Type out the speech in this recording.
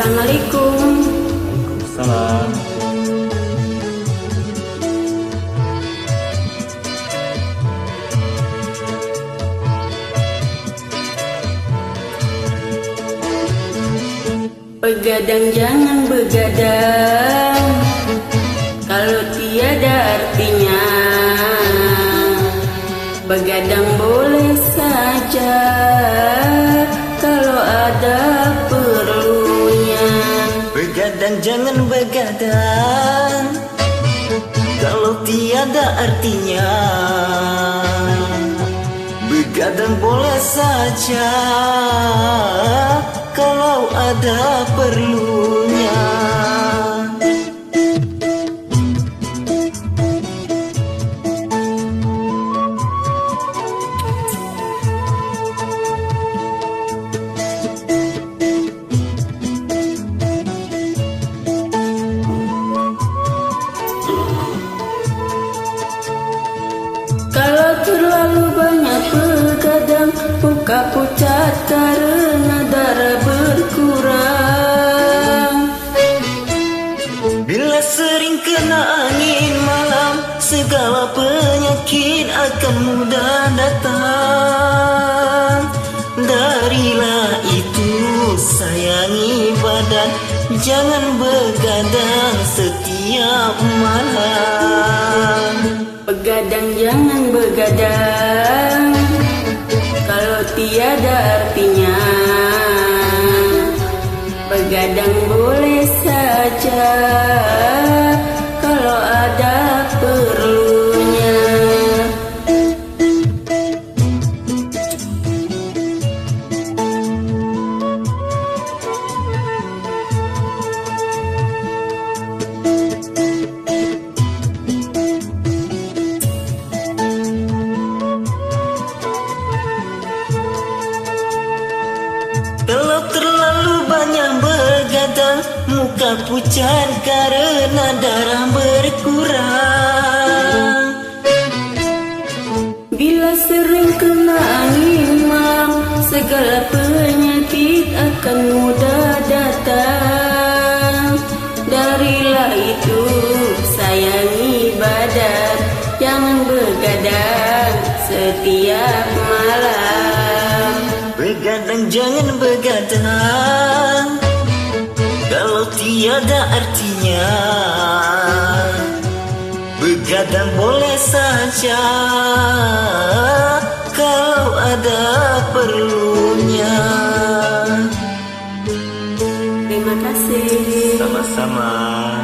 Assalamualaikum. Waalaikumsalam. Begadang jangan begadang kalau tiada artinya. Begadang boleh saja kalau ada perlunya. Begadang jangan begadang kalau tiada artinya. Begadang boleh saja kalau ada perlunya. Kalau terlalu banyak begadang, muka pucat karena darah berkurang. Bila sering kena angin malam, segala penyakit akan mudah datang. Darilah itu sayangi badan, jangan begadang setiap malam. Begadang jangan begadang kalau tiada artinya. Begadang boleh saja kalau ada perlunya. Kalau terlalu banyak begadang, muka pucat karena darah berkurang. Bila sering kena angin malam, segala penyakit akan mudah datang. Darilah itu sayangi badan, jangan begadang setiap malam. Begadang jangan begadang kalau tiada artinya. Begadang boleh saja kalau ada perlunya. Terima kasih. Sama-sama.